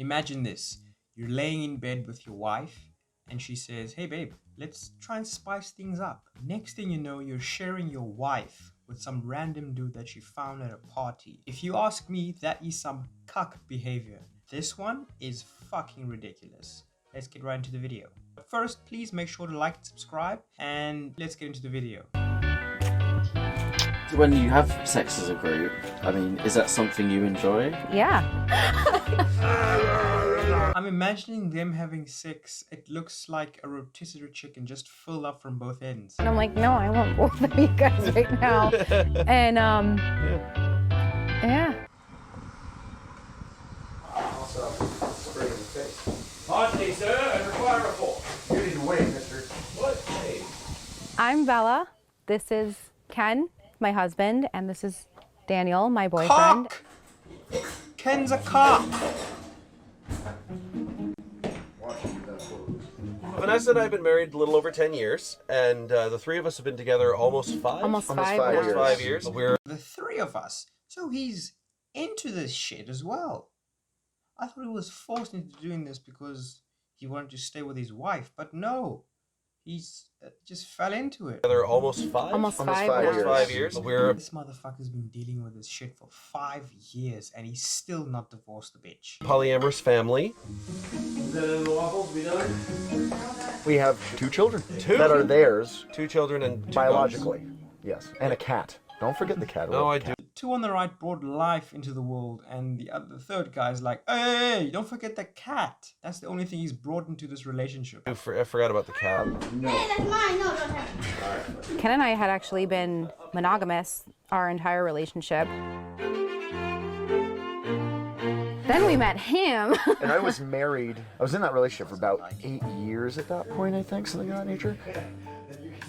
Imagine this. You're laying in bed with your wife and she says, hey babe, let's try and spice things up. Next thing you know, you're sharing your wife with some random dude that you found at a party. If you ask me, that is some cuck behavior. This one is fucking ridiculous. Let's get right into the video. But first, please make sure to like and subscribe, and let's get into the video. When you have sex as a group, I mean, is that something you enjoy? Yeah. I'm imagining them having sex. It looks like a rotisserie chicken just filled up from both ends. And I'm like, no, I want both of you guys right now. And yeah. Also, spray in the face. Pardon, sir, I require a fork. You need to wait, mister. What? Hey. I'm Bella. This is Ken, my husband, and this is Daniel, my boyfriend. Cock! Ken's a cock! Vanessa and I have been married a little over 10 years, and the three of us have been together almost five. Almost five years. now. 5 years. We're The three of us. So he's into this shit as well. I thought he was forced into doing this because he wanted to stay with his wife, but no. He's just fell into it. together almost five. Almost five five now. 5 years. We're This motherfucker's been dealing with this shit for 5 years and he's still not divorced the bitch. a polyamorous family. We have two children Two? that are theirs 2 children and 2 biologically. Yes, and a cat. Don't forget the cat. dogs. No, I do. Two on the right brought life into the world, and the third guy's like, hey, don't forget the cat. That's the only thing he's brought into this relationship. I forgot about the cat. Hey, that's mine. No, don't have it. Ken and I had actually been monogamous our entire relationship. Then we met him. And I was married. I was in that relationship for about 8 years at that point, I think, something of that nature.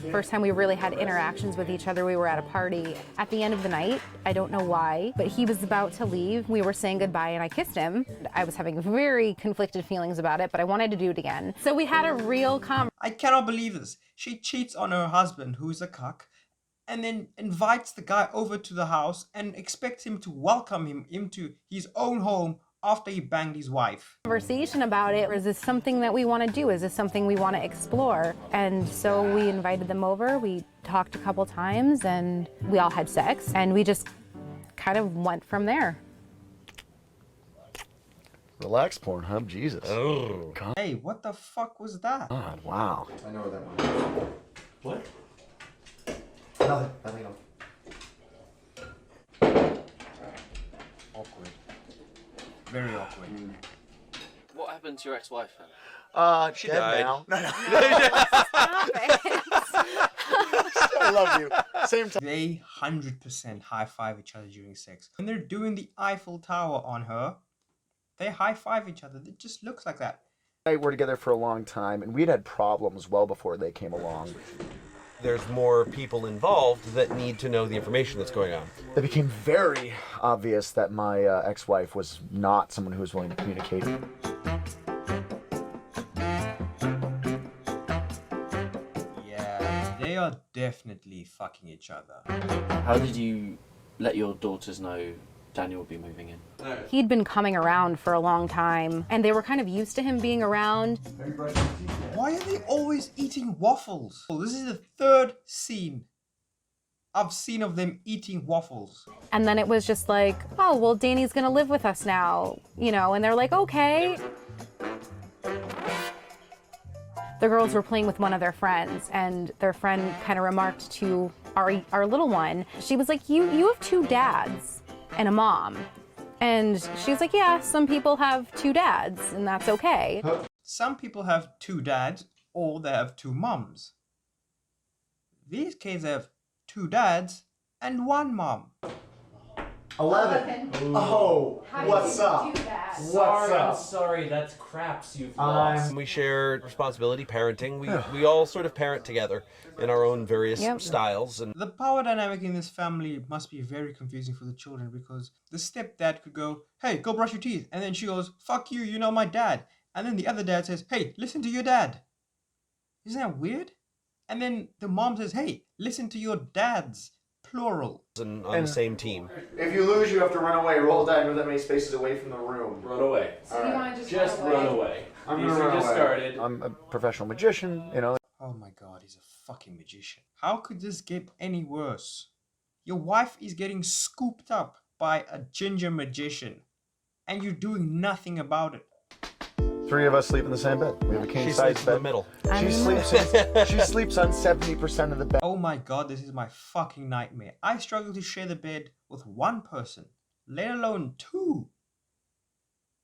First time we really had interactions with each other, we were at a party. At the end of the night, I don't know why, but he was about to leave. We were saying goodbye and I kissed him. I was having very conflicted feelings about it, but I wanted to do it again. So we had a real I cannot believe this. She cheats on her husband, who's a cuck, and then invites the guy over to the house and expects him to welcome him into his own home after he banged his wife. conversation about it. Is this something that we want to do? Is this something we want to explore? And so we invited them over. We talked a couple times and we all had sex and we just kind of went from there. Relax, Pornhub. Jesus. Oh. Hey, what the fuck was that? God, wow. I know where that one. What? Nothing. Nothing. Awkward. Very awkward. What happened to your ex-wife then? She Dead died. now. No, no. Stop it. I love you. Same time. They 100% high-five each other during sex. When they're doing the Eiffel Tower on her, they high-five each other. It just looks like that. We were together for a long time, and we'd had problems well before they came along. There's more people involved that need to know the information that's going on. It became very obvious that my ex-wife was not someone who was willing to communicate. Yeah, they are definitely fucking each other. How did you let your daughters know Daniel would be moving in? He'd been coming around for a long time and they were kind of used to him being around. Why are they always eating waffles? This is the third scene I've seen of them eating waffles. And then it was just like, oh, well, Danny's gonna live with us now, you know, and they're like, okay. The girls were playing with one of their friends and their friend kind of remarked to our little one, she was like, you have 2 dads and a mom. And she's like, yeah, some people have 2 dads and that's okay. Some people have 2 dads or they have 2 moms. These kids have 2 dads and 1 mom. 11. Oh, what's up? Sorry, that's craps you've lost. We share responsibility, parenting. We all sort of parent together in our own various styles. And The power dynamic in this family must be very confusing for the children because the stepdad could go, hey, go brush your teeth. And then she goes, fuck you, you're not my dad. And then the other dad says, hey, listen to your dad. Isn't that weird? And then the mom says, hey, listen to your dads, plural. on the same team. If you lose, you have to run away. Roll die. Move that many spaces away from the room. Run away. So you want to just just run away. I'm These gonna are run just away. started. I'm a professional magician, you know. Oh my god, he's a fucking magician. How could this get any worse? Your wife is getting scooped up by a ginger magician, and you're doing nothing about it. 3 of us sleep in the same bed. We have a king She size sleeps in the bed. middle. She sleeps on 70% of the bed. Oh my god, this is my fucking nightmare. I struggle to share the bed with one person, let alone 2.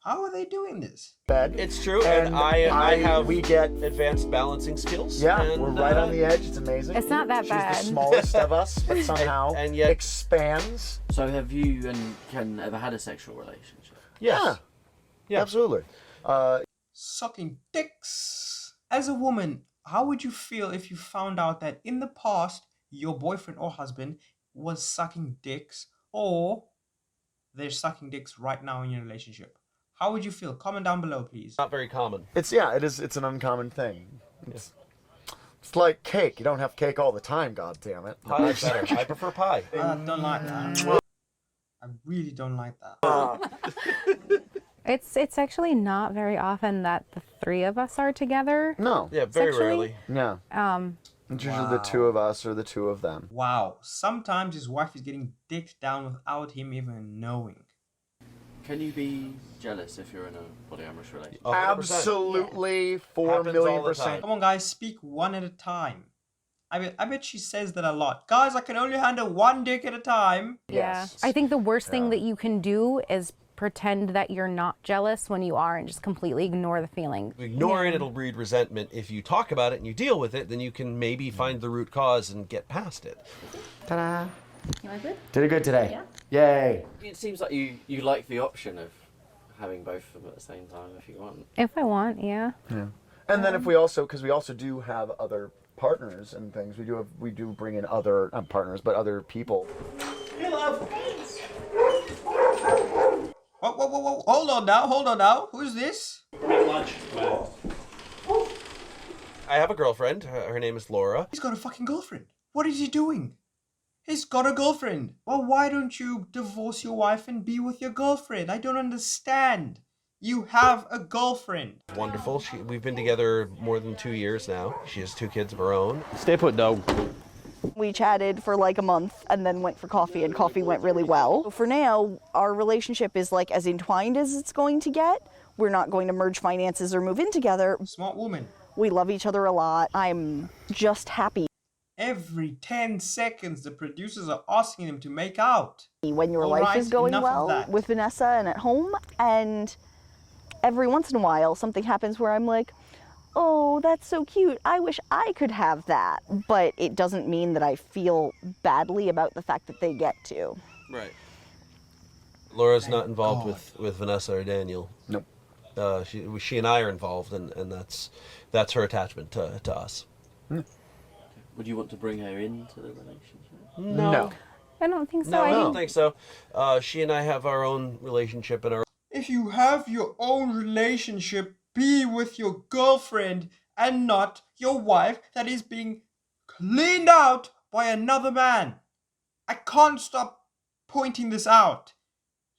How are they doing this? It's true, and I have we get advanced balancing skills. yeah, and, we're right on the edge. It's amazing. It's not that She's bad. the smallest of us, but somehow and yet- expands. So have you and Ken ever had a sexual relationship? Yes. Yeah. Absolutely. Sucking dicks. As a woman, how would you feel if you found out that in the past your boyfriend or husband was sucking dicks, or they're sucking dicks right now in your relationship? How would you feel? Comment down below, please. Not very common. It's an uncommon thing. It's like cake. You don't have cake all the time, god damn it. Pie is better. I prefer pie. I don't like that. I really don't like that. It's actually not very often that the 3 of us are together. No. Yeah, very Sexually? rarely. Yeah. It's usually the 2 of us or the 2 of them. Wow, sometimes his wife is getting dicked down without him even knowing. Can you be jealous if you're in a polyamorous relationship? 100%. Absolutely, 4 Happens million all the percent. time. Come on, guys, speak one at a time. I bet she says that a lot. Guys, I can only handle 1 dick at a time. Yes. Yeah. I think the worst thing that you can do is pretend that you're not jealous when you are and just completely ignore the feeling. Ignore it, it'll breed resentment. If you talk about it and you deal with it, then you can maybe find the root cause and get past it. Ta-da. You want good? Did it good today. Yeah. Yay. It seems like you like the option of having both of them at the same time if you want. If I want, yeah. And then if we also, because we also do have other partners and things, we do bring in other, not partners, but other people. Hey, love. Whoa. Hold on now. Who's this? Lunch. I have a girlfriend. Her name is Laura. He's got a fucking girlfriend. What is he doing? He's got a girlfriend. Well, why don't you divorce your wife and be with your girlfriend? I don't understand. You have a girlfriend. Wonderful. We've been together more than 2 years now. She has 2 kids of her own. Stay put, though. We chatted for like a month and then went for coffee, and coffee went really well. For now, our relationship is like as entwined as it's going to get. We're not going to merge finances or move in together. Smart woman. We love each other a lot. I'm just happy Every 10 seconds, the producers are asking them to make out. when your All life right, is going enough of well that. with Vanessa and at home. And every once in a while, something happens where I'm like, oh, that's so cute. I wish I could have that. But it doesn't mean that I feel badly about the fact that they get to. Right. Laura's not involved with Vanessa or Daniel. Nope. She and I are involved, and that's her attachment to us. Would you want to bring her into the relationship? No. I don't think so. No, I I don't think think so. She and I have our own relationship and our. If you have your own relationship, be with your girlfriend and not your wife that is being cleaned out by another man. I can't stop pointing this out.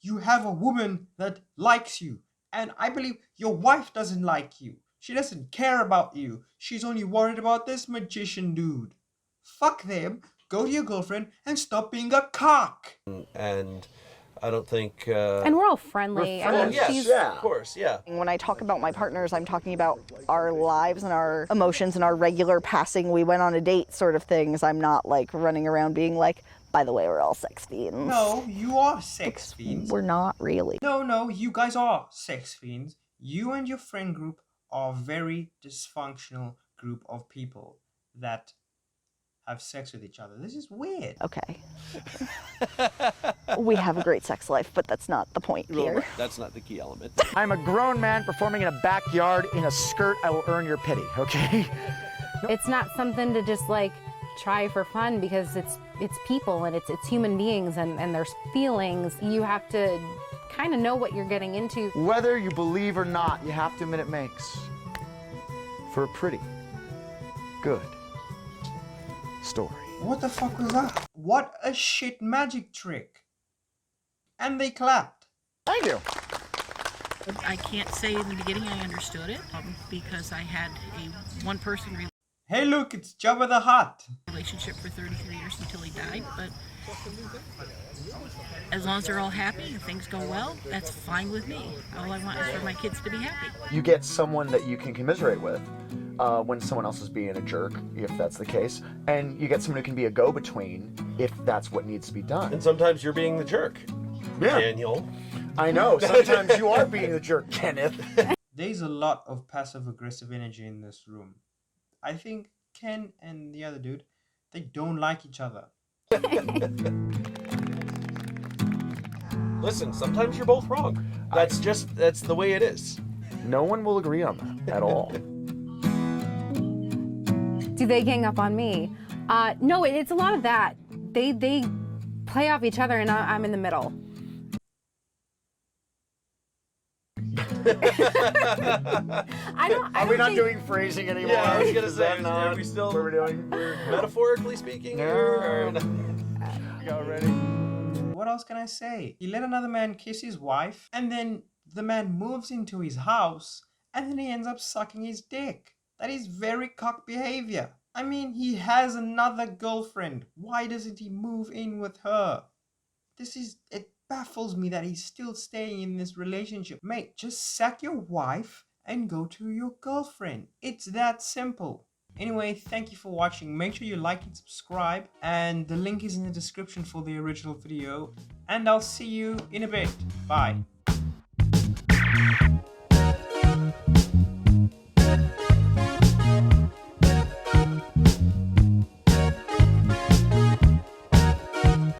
You have a woman that likes you, and I believe your wife doesn't like you. She doesn't care about you. She's only worried about this magician dude. Fuck them. Go to your girlfriend and stop being a cock. And I don't think. and we're all friendly. I mean, yes, she's of course, yeah. When I talk about my partners, I'm talking about our lives and our emotions and our regular passing, we went on a date sort of things. I'm not like running around being like, by the way, we're all sex fiends. No, you are sex fiends. We're not really. No, you guys are sex fiends. You and your friend group are a very dysfunctional group of people that have sex with each other. This is weird. Okay. We have a great sex life, but that's not the point here. That's not the key element. I'm a grown man performing in a backyard in a skirt. I will earn your pity, okay? it's not something to just like try for fun, because it's people and it's human beings and there's feelings. You have to kind of know what you're getting into. Whether you believe or not, you have to admit it makes for a pretty good story. What the fuck was that? What a shit magic trick. And they clapped. Thank you. I can't say in the beginning I understood it because I had a one-person Hey, look, it's Jabba the Hutt. relationship for 33 years until he died, but as long as they're all happy and things go well, that's fine with me. All I want is for my kids to be happy. You get someone that you can commiserate with when someone else is being a jerk, if that's the case, and you get someone who can be a go-between if that's what needs to be done. And sometimes you're being the jerk, Yeah. Daniel. I know, sometimes you are being the jerk, Kenneth. There's a lot of passive-aggressive energy in this room. I think Ken and the other dude, they don't like each other. Listen, sometimes you're both wrong. That's the way it is. No one will agree on that at all. Do they gang up on me? No, it's a lot of that. They play off each other, and I'm in the middle. Are we not doing phrasing anymore? Yeah, I was gonna Is say, that not are we still what we're doing? metaphorically speaking? No. Or... You already? What else can I say? He let another man kiss his wife, and then the man moves into his house, and then he ends up sucking his dick. That is very cock behavior. I mean, he has another girlfriend. Why doesn't he move in with her? It baffles me that he's still staying in this relationship. Mate, just sack your wife and go to your girlfriend. It's that simple. Anyway, thank you for watching. Make sure you like and subscribe, and the link is in the description for the original video, and I'll see you in a bit. Bye.